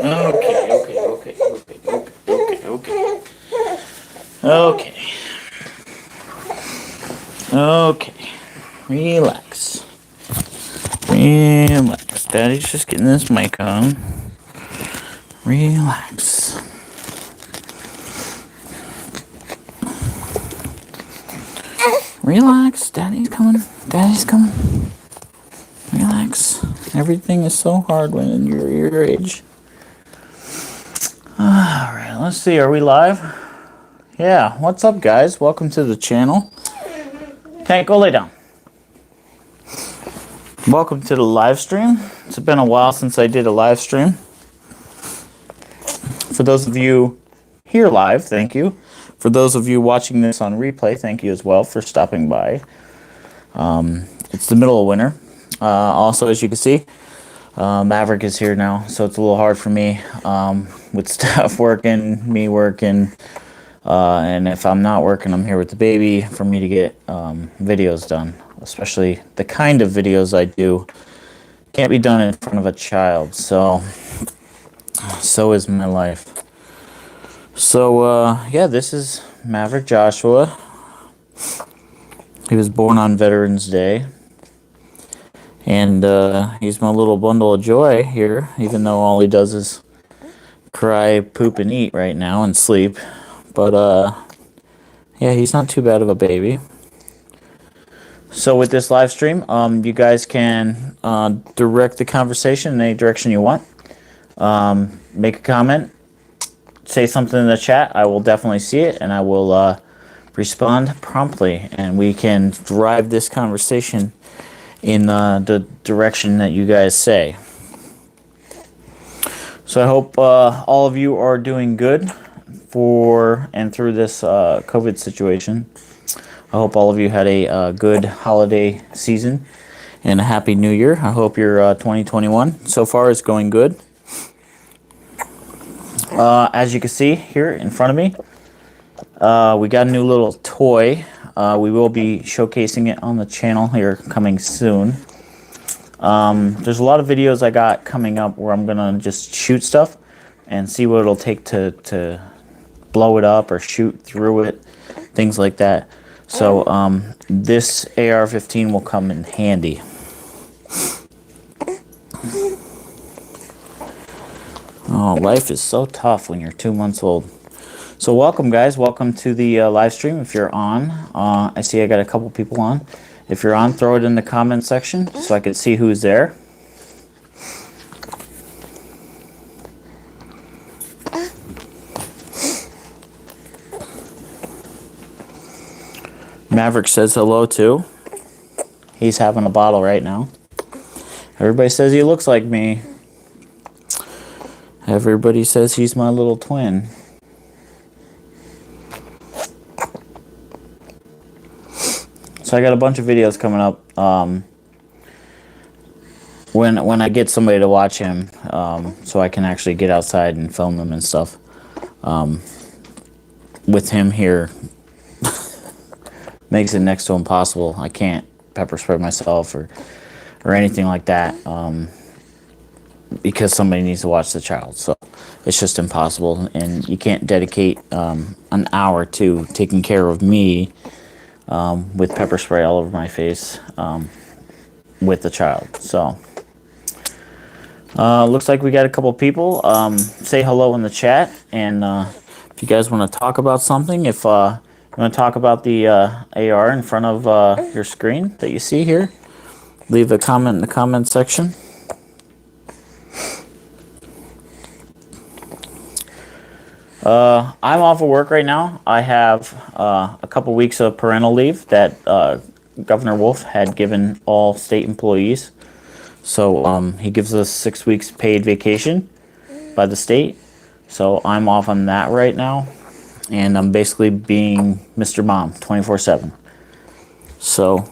Okay. Okay. Relax. Relax. Daddy's just getting this mic on. Relax. Relax. Daddy's coming. Daddy's coming. Relax. Everything is so hard when you're your age. Alright, let's see. Are we live? Yeah. What's up, guys? Welcome to the channel. Okay, go lay down. Welcome to the live stream. It's been a while since I did a live stream. For those of you here live, thank you. For those of you watching this on replay, thank you as well for stopping by. It's the middle of winter. Also, as you can see, Maverick is here now, so it's a little hard for me with stuff working, me working, and if I'm not working, I'm here with the baby for me to get videos done. Especially the kind of videos I do can't be done in front of a child, so is my life. So yeah, this is Maverick Joshua. He was born on Veterans Day, and he's my little bundle of joy here, even though all he does is cry, poop, and eat right now and sleep. But yeah, he's not too bad of a baby. So with this live stream, you guys can direct the conversation in any direction you want. Make a comment, say something in the chat. I will definitely see it, and I will respond promptly, and we can drive this conversation in the direction that you guys say. So I hope all of you are doing good for and through this COVID situation. I hope all of you had a good holiday season and a happy new year. I hope your 2021 so far is going good. As you can see here in front of me, we got a new little toy. We will be showcasing it on the channel here coming soon. There's a lot of videos I got coming up where I'm gonna just shoot stuff and see what it'll take to blow it up or shoot through it, things like that. So this AR-15 will come in handy. Oh, life is so tough when you're 2 months old. So welcome, guys. Welcome to the live stream. If you're on, I see I got a couple people on. If you're on, throw it in the comment section so I can see who's there. Maverick says hello too. He's having a bottle right now. Everybody says he looks like me. Everybody says he's my little twin. So I got a bunch of videos coming up. When I get somebody to watch him, so I can actually get outside and film them and stuff. With him here, makes it next to impossible. I can't pepper spray myself or anything like that because somebody needs to watch the child. So it's just impossible, and you can't dedicate an hour to taking care of me with pepper spray all over my face with the child. So looks like we got a couple people. Say hello in the chat, and if you guys want to talk about something, if you want to talk about the AR in front of your screen that you see here, leave a comment in the comment section. I'm off of work right now. I have a couple weeks of parental leave that Governor Wolf had given all state employees. So he gives us 6 weeks paid vacation by the state. So I'm off on that right now. And I'm basically being Mr. Mom 24/7. So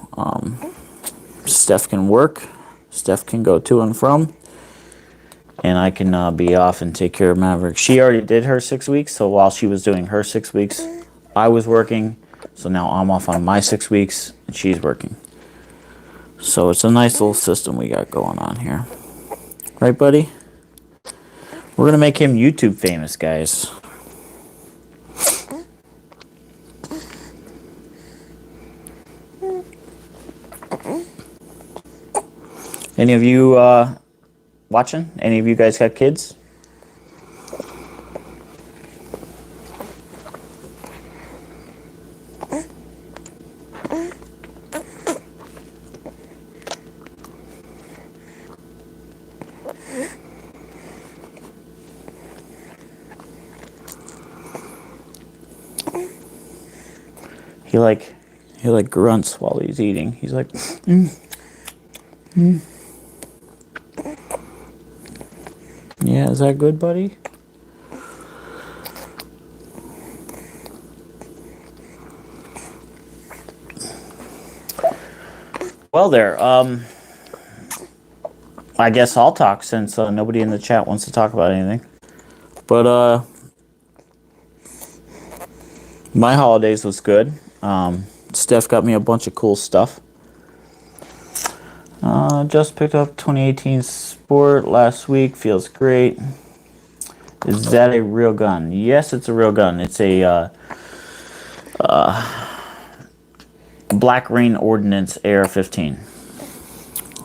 Steph can work, Steph can go to and from, and I can be off and take care of Maverick. She already did her 6 weeks, so while she was doing her 6 weeks, I was working. So now I'm off on my 6 weeks, and she's working. So it's a nice little system we got going on here. Right, buddy? We're gonna make him YouTube famous, guys. Any of you watching? Any of you guys got kids? He like grunts while he's eating. He's like, Yeah, is that good, buddy? Well there, I guess I'll talk since nobody in the chat wants to talk about anything. But my holidays was good. Steph got me a bunch of cool stuff. Just picked up 2018 Sport last week. Feels great. Is that a real gun? Yes, it's a real gun. It's a Black Rain Ordnance AR-15.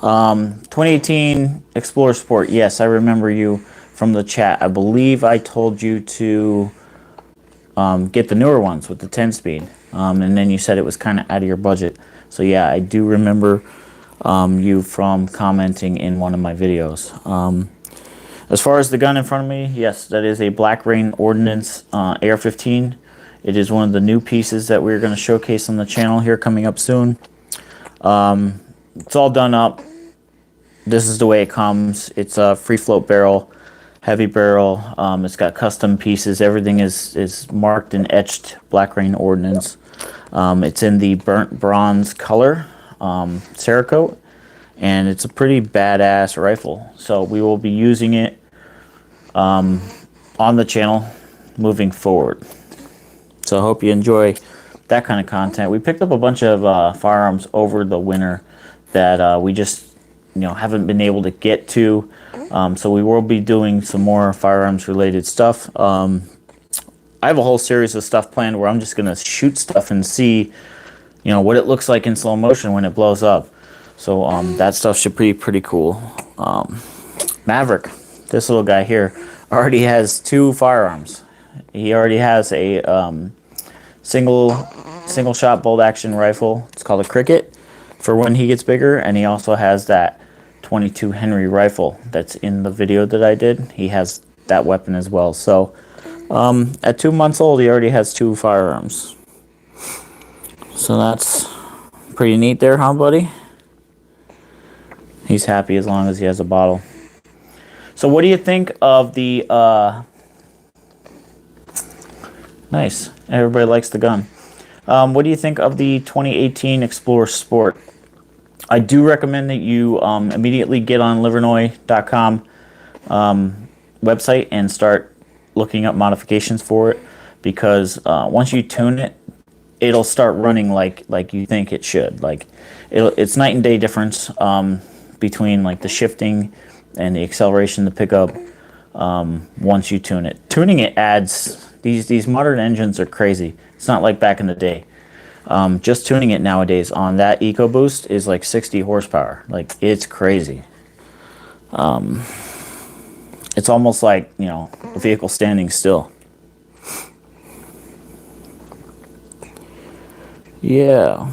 2018 Explorer Sport. Yes, I remember you from the chat. I believe I told you to get the newer ones with the 10-speed. And then you said it was kind of out of your budget. So yeah, I do remember you from commenting in one of my videos. As far as the gun in front of me, yes, that is a Black Rain Ordnance AR-15. It is one of the new pieces that we're going to showcase on the channel here coming up soon. It's all done up. This is the way it comes. It's a free float barrel, heavy barrel. It's got custom pieces. Everything is marked and etched Black Rain Ordnance. It's in the burnt bronze color, Cerakote, and it's a pretty badass rifle. So we will be using it on the channel moving forward. So I hope you enjoy that kind of content. We picked up a bunch of firearms over the winter that we just haven't been able to get to. So we will be doing some more firearms related stuff. I have a whole series of stuff planned where I'm just going to shoot stuff and see what it looks like in slow motion when it blows up. So that stuff should be pretty cool. Maverick, this little guy here, already has 2 firearms. He already has a single shot bolt action rifle. It's called a Cricket for when he gets bigger, and he also has that 22 Henry rifle that's in the video that I did. He has that weapon as well. So at 2 months old, he already has 2 firearms. So that's pretty neat there, huh, buddy? He's happy as long as he has a bottle. So what do you think of the nice, everybody likes the gun. What do you think of the 2018 Explorer Sport? I do recommend that you immediately get on livernois.com website and start looking up modifications for it, because once you tune it, it'll start running like you think it should. Like it's night and day difference between like the shifting and the acceleration, the pickup. Once you tune it, tuning it adds these modern engines are crazy. It's not like back in the day. Just tuning it nowadays on that EcoBoost is like 60 horsepower. Like it's crazy. It's almost like a vehicle standing still. Yeah.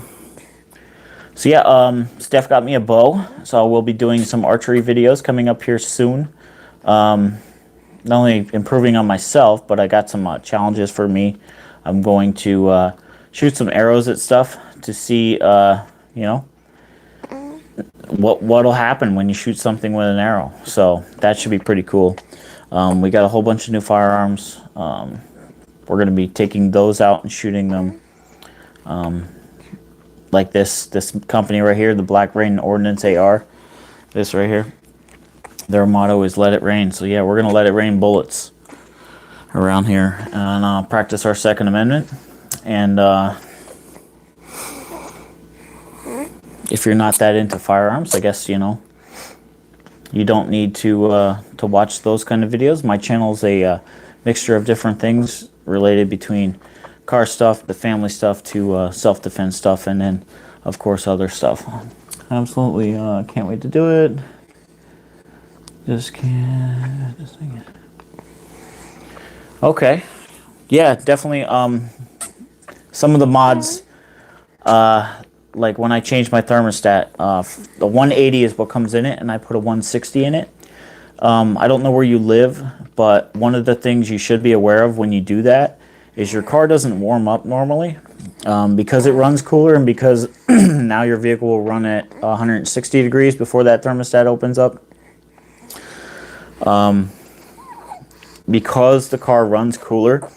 So yeah, Steph got me a bow, so we'll be doing some archery videos coming up here soon. Not only improving on myself, but I got some challenges for me. I'm going to shoot some arrows at stuff to see, what'll happen when you shoot something with an arrow. So that should be pretty cool. We got a whole bunch of new firearms. We're going to be taking those out and shooting them. Like this company right here, the Black Rain Ordnance AR. This right here. Their motto is "Let it rain." So yeah, we're gonna let it rain bullets around here and practice our Second Amendment. And if you're not that into firearms, I guess you don't need to to watch those kind of videos. My channel is a mixture of different things related between car stuff, the family stuff, to self-defense stuff, and then, of course, other stuff. Absolutely can't wait to do it. Just can't. Okay. Yeah, definitely. Some of the mods, like when I changed my thermostat, the 180 is what comes in it, and I put a 160 in it. I don't know where you live, but one of the things you should be aware of when you do that is your car doesn't warm up normally. Because it runs cooler, and because now your vehicle will run at 160 degrees before that thermostat opens up. Because the car runs cooler,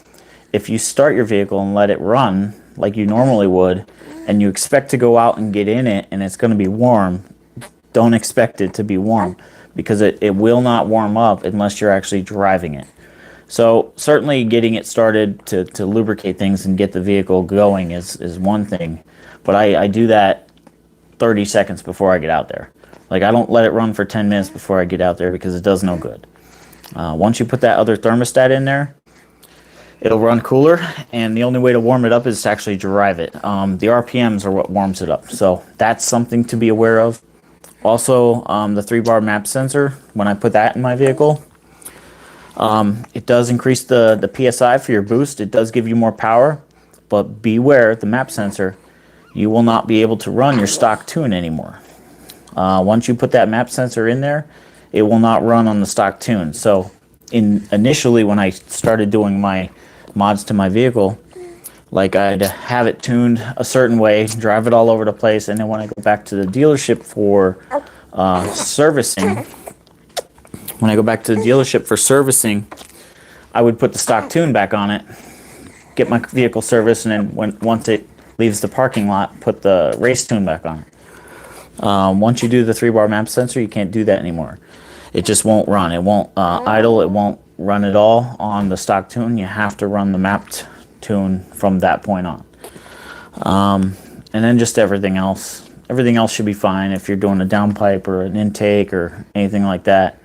if you start your vehicle and let it run like you normally would, and you expect to go out and get in it and it's going to be warm, don't expect it to be warm, because it will not warm up unless you're actually driving it. So certainly getting it started to lubricate things and get the vehicle going is one thing. But I do that 30 seconds before I get out there. Like, I don't let it run for 10 minutes before I get out there, because it does no good. Once you put that other thermostat in there, it'll run cooler, and the only way to warm it up is to actually drive it. The RPMs are what warms it up. So that's something to be aware of. Also, the 3-bar map sensor, when I put that in my vehicle, it does increase the PSI for your boost. It does give you more power, but beware, the map sensor, you will not be able to run your stock tune anymore. Once you put that map sensor in there, it will not run on the stock tune. So initially when I started doing my mods to my vehicle, like, I'd have it tuned a certain way, drive it all over the place, and then when I go back to the dealership for servicing, I would put the stock tune back on it, get my vehicle serviced, and then once it leaves the parking lot, put the race tune back on it. Once you do the 3-bar map sensor, you can't do that anymore. It just won't run. It won't idle. It won't run at all on the stock tune. You have to run the mapped tune from that point on. And then just everything else. Everything else should be fine if you're doing a downpipe or an intake or anything like that.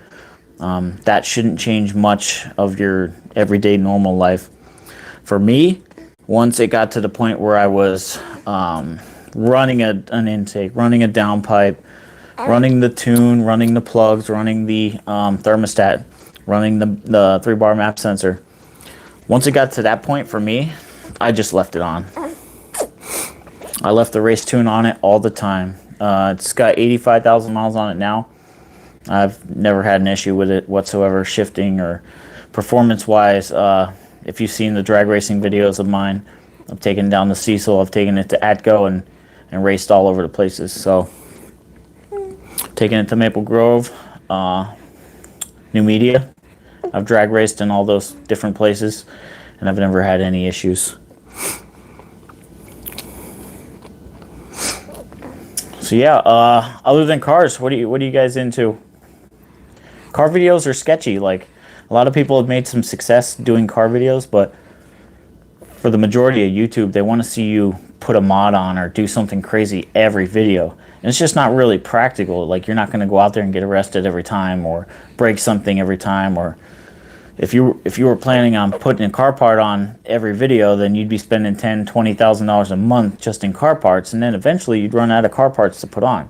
That shouldn't change much of your everyday normal life. For me, once it got to the point where I was running an intake, running a downpipe, running the tune, running the plugs, running the thermostat, running the 3-bar map sensor, once it got to that point for me, I just left it on. I left the race tune on it all the time. It's got 85,000 miles on it now. I've never had an issue with it whatsoever, shifting or performance-wise. If you've seen the drag racing videos of mine, I've taken down the Cecil, I've taken it to Atco and raced all over the places. So, taken it to Maple Grove, New Media. I've drag raced in all those different places, and I've never had any issues. So yeah, other than cars, what are you guys into? Car videos are sketchy. Like, a lot of people have made some success doing car videos, but for the majority of YouTube, they want to see you put a mod on or do something crazy every video. And it's just not really practical. Like, you're not going to go out there and get arrested every time or break something every time. Or if you were planning on putting a car part on every video, then you'd be spending $10,000-$20,000 a month just in car parts, and then eventually you'd run out of car parts to put on.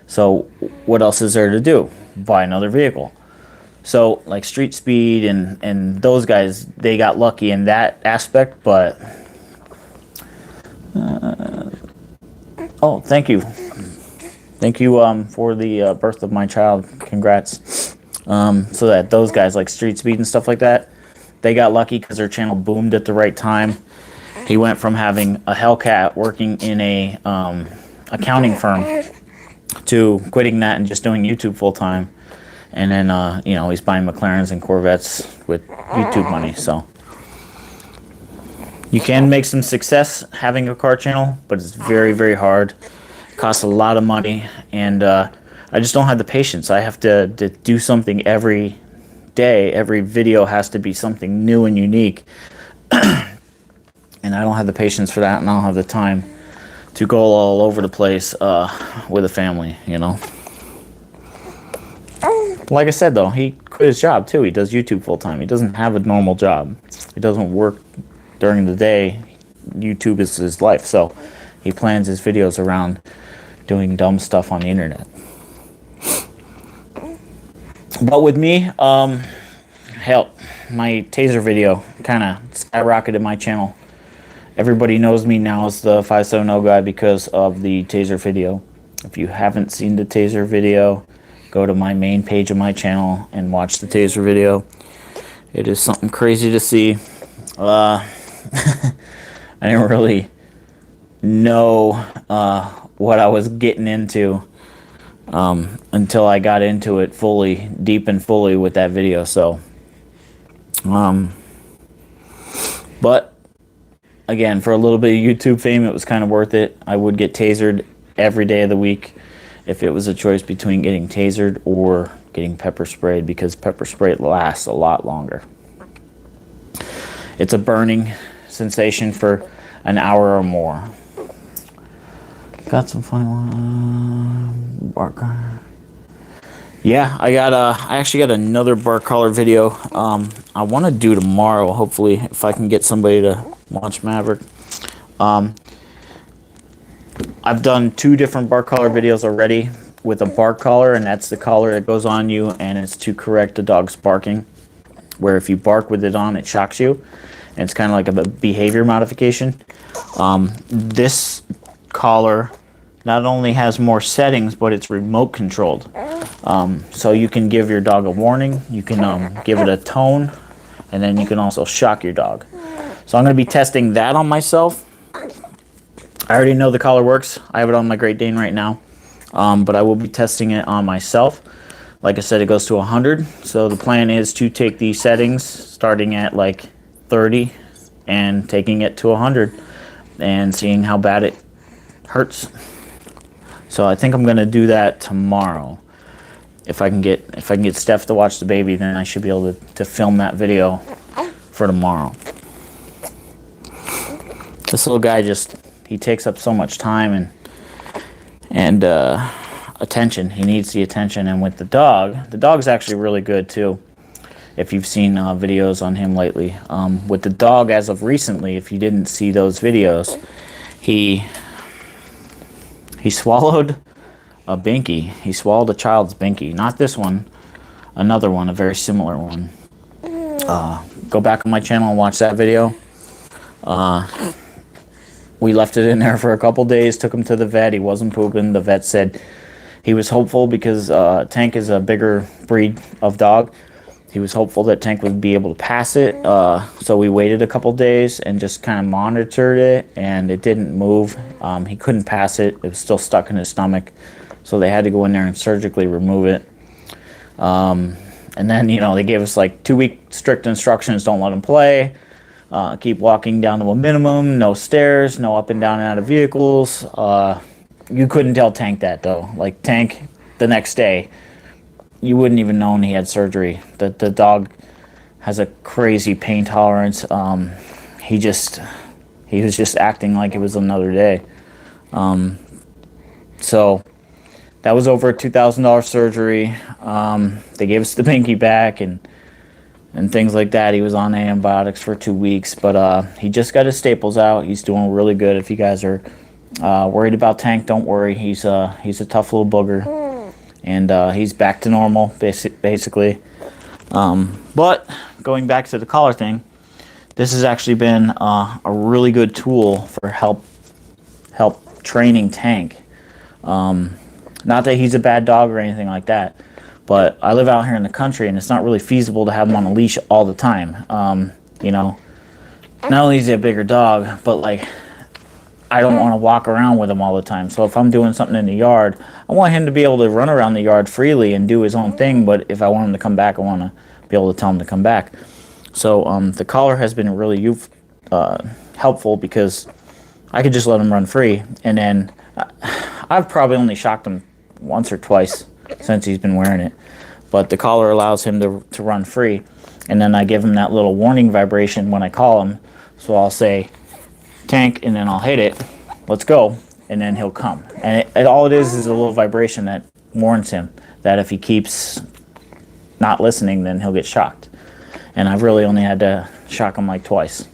So what else is there to do? Buy another vehicle. So, like Street Speed and those guys, they got lucky in that aspect, but oh, thank you for the birth of my child. Congrats. So that those guys like Street Speed and stuff like that, they got lucky because their channel boomed at the right time. He went from having a Hellcat working in a accounting firm to quitting that and just doing YouTube full time. And then, he's buying McLarens and Corvettes with YouTube money. So you can make some success having a car channel, but it's very, very hard. It costs a lot of money, and I just don't have the patience. I have to do something every day. Every video has to be something new and unique. And I don't have the patience for that, and I don't have the time to go all over the place with a family, Like I said, though, he quit his job, too. He does YouTube full-time. He doesn't have a normal job. He doesn't work during the day. YouTube is his life, so he plans his videos around doing dumb stuff on the internet. But with me, hell, my taser video kind of skyrocketed my channel. Everybody knows me now as the 570 guy because of the taser video. If you haven't seen the taser video, go to my main page of my channel and watch the taser video. It is something crazy to see. I didn't really know what I was getting into until I got into it fully, deep and fully with that video. So, but again, for a little bit of YouTube fame, it was kind of worth it. I would get tasered every day of the week if it was a choice between getting tasered or getting pepper sprayed, because pepper spray lasts a lot longer. It's a burning sensation for an hour or more. Got some funny one. Bark. Yeah, I actually got another bark collar video. I want to do tomorrow. Hopefully, if I can get somebody to watch Maverick. I've done 2 different bark collar videos already with a bark collar, and that's the collar that goes on you, and it's to correct the dog's barking. Where if you bark with it on, it shocks you, and it's kind of like a behavior modification. This collar not only has more settings, but it's remote controlled. So you can give your dog a warning, you can give it a tone, and then you can also shock your dog. So I'm going to be testing that on myself. I already know the collar works. I have it on my Great Dane right now, but I will be testing it on myself. Like I said, it goes to 100. So the plan is to take these settings starting at like 30 and taking it to 100 and seeing how bad it hurts. So I think I'm going to do that tomorrow. If I can get Steph to watch the baby, then I should be able to film that video for tomorrow. This little guy he takes up so much time and attention. He needs the attention. And with the dog's actually really good too. If you've seen videos on him lately, with the dog as of recently, if you didn't see those videos, he swallowed a binky. He swallowed a child's binky. Not this one, another one, a very similar one. Go back on my channel and watch that video. We left it in there for a couple days, took him to the vet. He wasn't pooping. The vet said he was hopeful because Tank is a bigger breed of dog. He was hopeful that Tank would be able to pass it. So we waited a couple days and just kind of monitored it, and it didn't move. He couldn't pass it. It was still stuck in his stomach. So they had to go in there and surgically remove it. And then, they gave us like 2-week strict instructions. Don't let him play. Keep walking down to a minimum. No stairs. No up and down and out of vehicles. You couldn't tell Tank that, though. Like, Tank, the next day, you wouldn't even known he had surgery. The dog has a crazy pain tolerance. He was just acting like it was another day. So that was over a $2,000 surgery. They gave us the binky back and things like that. He was on antibiotics for 2 weeks, but he just got his staples out. He's doing really good. If you guys are worried about Tank, don't worry. He's a tough little booger. And he's back to normal, basically. But going back to the collar thing, this has actually been a really good tool for help training Tank. Not that he's a bad dog or anything like that, but I live out here in the country, and it's not really feasible to have him on a leash all the time. Not only is he a bigger dog, but like, I don't want to walk around with him all the time. So if I'm doing something in the yard, I want him to be able to run around the yard freely and do his own thing. But if I want him to come back, I want to be able to tell him to come back. So the collar has been really helpful because I could just let him run free. And then I've probably only shocked him once or twice since he's been wearing it. But the collar allows him to run free. And then I give him that little warning vibration when I call him. So I'll say, Tank, and then I'll hit it, let's go, and then he'll come. And all it is a little vibration that warns him that if he keeps not listening, then he'll get shocked. And I've really only had to shock him like twice.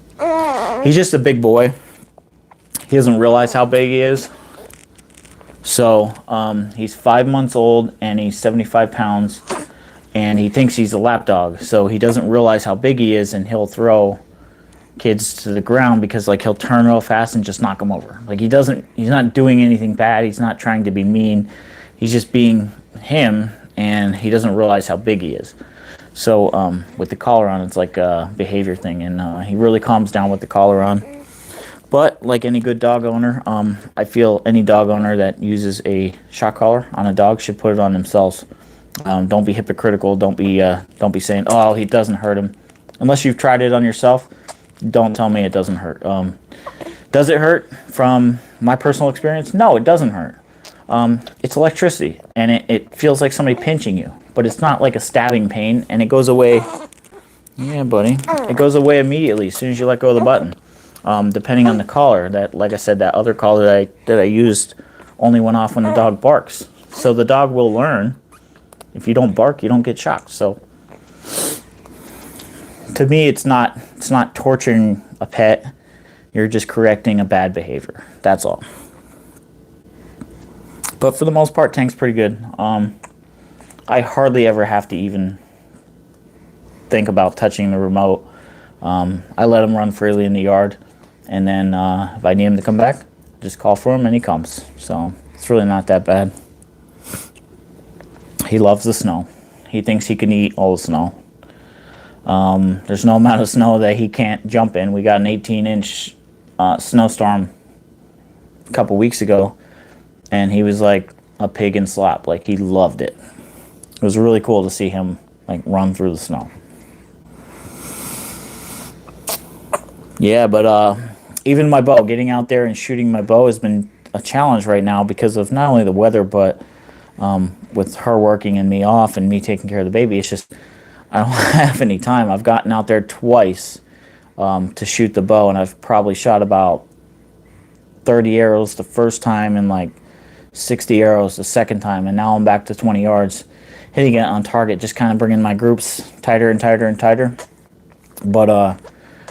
He's just a big boy. He doesn't realize how big he is. So he's 5 months old and he's 75 pounds. And he thinks he's a lap dog. So he doesn't realize how big he is, and he'll throw kids to the ground because like he'll turn real fast and just knock them over. Like he's not doing anything bad. He's not trying to be mean. He's just being him, and he doesn't realize how big he is. So with the collar on, it's like a behavior thing, and he really calms down with the collar on. But like any good dog owner, I feel any dog owner that uses a shock collar on a dog should put it on themselves. Don't be hypocritical. Don't be saying, "Oh, he doesn't hurt him," unless you've tried it on yourself. Don't tell me it doesn't hurt. Does it hurt? From my personal experience, no, it doesn't hurt. It's electricity, and it feels like somebody pinching you, but it's not like a stabbing pain, and it goes away. Yeah, buddy. It goes away immediately as soon as you let go of the button. Depending on the collar, that, like I said, that other collar that I used only went off when the dog barks. So the dog will learn. If you don't bark, you don't get shocked. So to me, it's not torturing a pet. You're just correcting a bad behavior. That's all. But for the most part, Tank's pretty good. I hardly ever have to even think about touching the remote. I let him run freely in the yard, and then if I need him to come back, just call for him and he comes. So it's really not that bad. He loves the snow. He thinks he can eat all the snow. There's no amount of snow that he can't jump in. We got an 18-inch snowstorm a couple weeks ago, and he was like a pig in slop. Like, he loved it. It was really cool to see him like run through the snow. Yeah, but even my bow, getting out there and shooting my bow has been a challenge right now because of not only the weather, but with her working and me off and me taking care of the baby. It's just I don't have any time. I've gotten out there twice to shoot the bow, and I've probably shot about 30 arrows the first time and like 60 arrows the second time, and now I'm back to 20 yards, hitting it on target, just kind of bringing my groups tighter and tighter and tighter. But I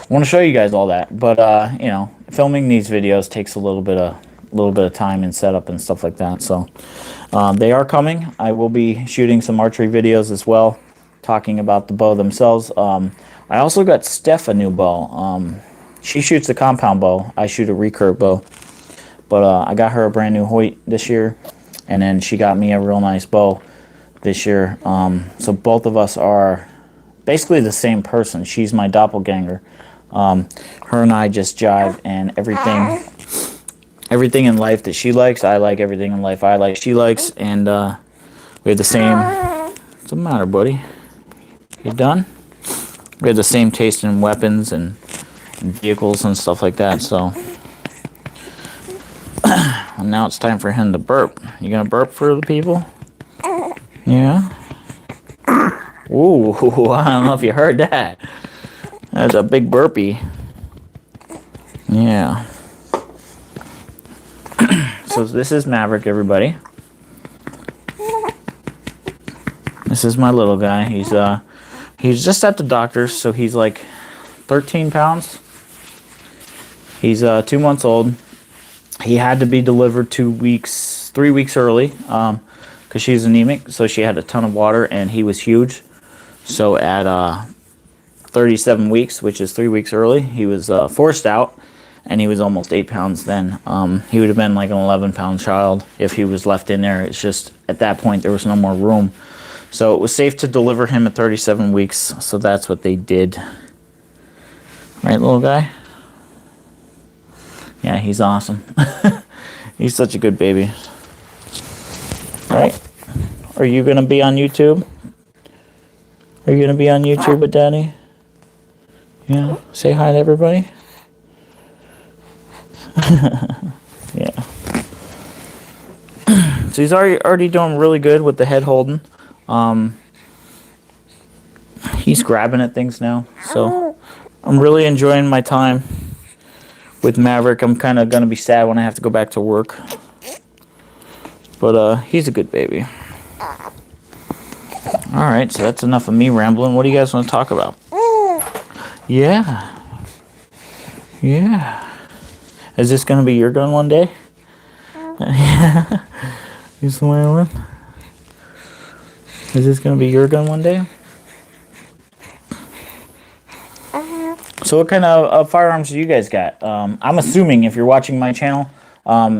want to show you guys all that. But you know, filming these videos takes a little bit of time and setup and stuff like that. So they are coming. I will be shooting some archery videos as well, talking about the bow themselves. I also got Steph a new bow. She shoots a compound bow. I shoot a recurve bow. But I got her a brand new Hoyt this year, and then she got me a real nice bow this year. So both of us are basically the same person. She's my doppelganger. Her and I just jive, and everything in life that she likes, I like. Everything in life I like, she likes, and we have the same. What's the matter, buddy? You done? We have the same taste in weapons and vehicles and stuff like that. So and now it's time for him to burp. You gonna burp for the people? Yeah. Ooh, I don't know if you heard that. That's a big burpee. Yeah. So this is Maverick, everybody. This is my little guy. He's just at the doctor's, so he's like 13 pounds. He's 2 months old. He had to be delivered 3 weeks early, because she's anemic, so she had a ton of water, and he was huge. So at 37 weeks, which is 3 weeks early, he was forced out, and he was almost 8 pounds then. He would have been like an 11-pound child if he was left in there. It's just, at that point, there was no more room. So it was safe to deliver him at 37 weeks, so that's what they did. Right, little guy? Yeah, he's awesome. He's such a good baby. Right? Are you going to be on YouTube? Are you going to be on YouTube with Daddy? Yeah. Say hi to everybody. Yeah. So he's already doing really good with the head holding. He's grabbing at things now. So I'm really enjoying my time with Maverick. I'm kind of going to be sad when I have to go back to work. But he's a good baby. All right, so that's enough of me rambling. What do you guys want to talk about? Yeah. Yeah. Is this going to be your gun one day? Yeah. You smiling? Is this going to be your gun one day? So what kind of firearms do you guys got? I'm assuming if you're watching my channel,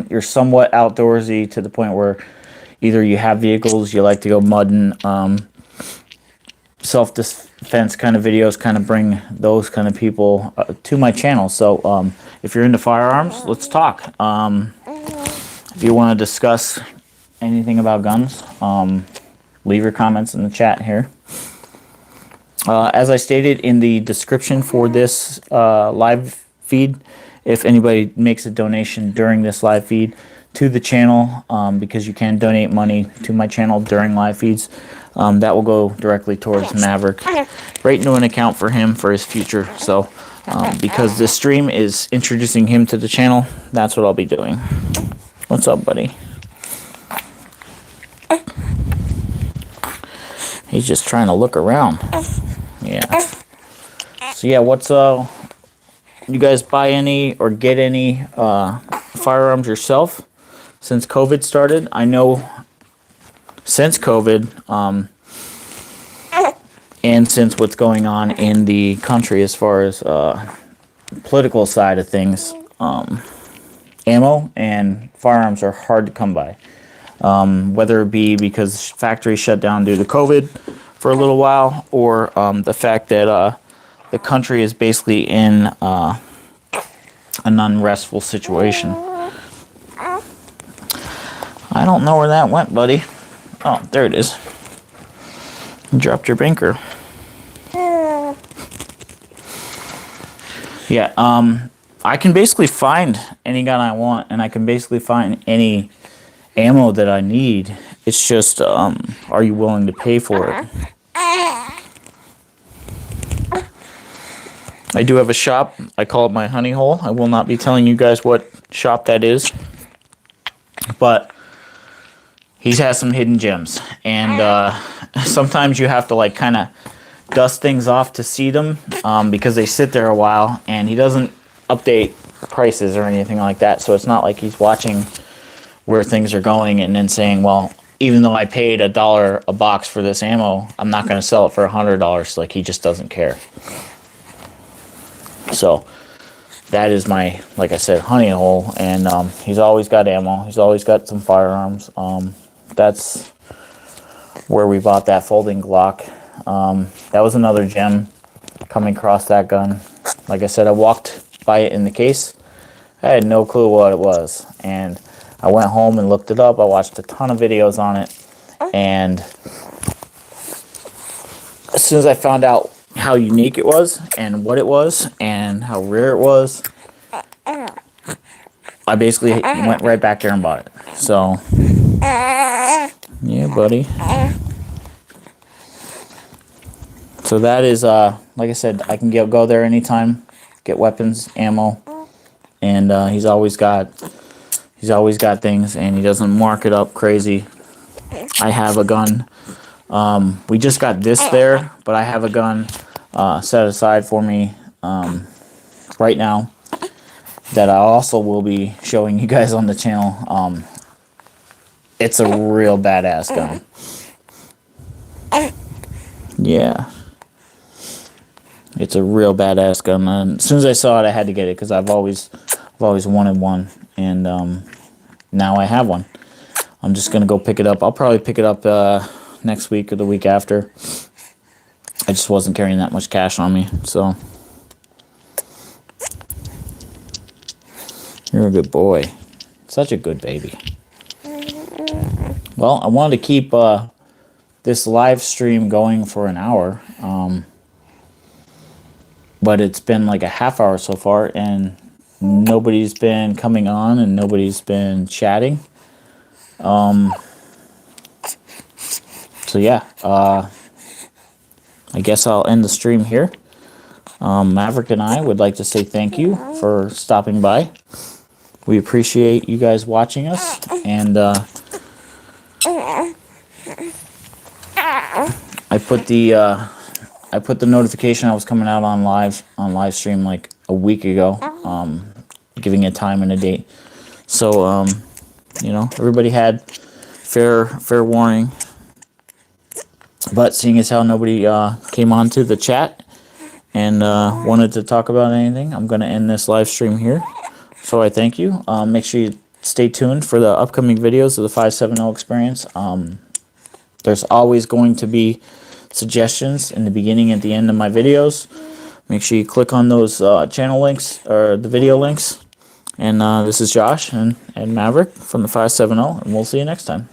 you're somewhat outdoorsy to the point where either you have vehicles, you like to go mudding, self-defense kind of videos kind of bring those kind of people to my channel. So if you're into firearms, let's talk. If you want to discuss anything about guns, leave your comments in the chat here. As I stated in the description for this live feed, if anybody makes a donation during this live feed to the channel, because you can donate money to my channel during live feeds, that will go directly towards Maverick, right into an account for him for his future. So because this stream is introducing him to the channel, that's what I'll be doing. What's up, buddy? He's just trying to look around. Yeah. So yeah, what's you guys buy any or get any firearms yourself since COVID started? I know since COVID, and since what's going on in the country as far as political side of things, ammo and firearms are hard to come by. Whether it be because factories shut down due to COVID for a little while, or the fact that the country is basically in an unrestful situation. I don't know where that went, buddy. Oh, there it is. You dropped your banker. Yeah, I can basically find any gun I want, and I can basically find any ammo that I need. It's just, are you willing to pay for it? I do have a shop. I call it my honey hole. I will not be telling you guys what shop that is, but he has some hidden gems, and sometimes you have to like kind of dust things off to see them, because they sit there a while, and he doesn't update prices or anything like that, so it's not like he's watching where things are going and then saying, well, even though I paid $1 a box for this ammo, I'm not going to sell it for $100. Like, he just doesn't care. So that is my, like I said, honey hole, and he's always got ammo. He's always got some firearms. That's where we bought that folding Glock. That was another gem coming across that gun. Like I said, I walked by it in the case. I had no clue what it was, and I went home and looked it up. I watched a ton of videos on it, and as soon as I found out how unique it was and what it was and how rare it was, I basically went right back there and bought it. So yeah, buddy. So that is, like I said, I can go there anytime, get weapons, ammo, and he's always got things, and he doesn't mark it up crazy. I have a gun. We just got this there, but I have a gun set aside for me right now that I also will be showing you guys on the channel. It's a real badass gun. Yeah. It's a real badass gun. And as soon as I saw it, I had to get it because I've always wanted one, and now I have one. I'm just gonna go pick it up. I'll probably pick it up next week or the week after. I just wasn't carrying that much cash on me, so. You're a good boy. Such a good baby. Well, I wanted to keep this live stream going for an hour, but it's been like a half hour so far, and nobody's been coming on, and nobody's been chatting. So yeah, I guess I'll end the stream here. Maverick and I would like to say thank you for stopping by. We appreciate you guys watching us, and I put the notification I was coming out on live stream like a week ago, giving a time and a date. So you know, everybody had fair warning. But seeing as how nobody came onto the chat and wanted to talk about anything, I'm going to end this live stream here. So I thank you. Make sure you stay tuned for the upcoming videos of the 570 experience. There's always going to be suggestions in the beginning and at the end of my videos. Make sure you click on those channel links or the video links. And this is Josh and Maverick from the 570, and we'll see you next time.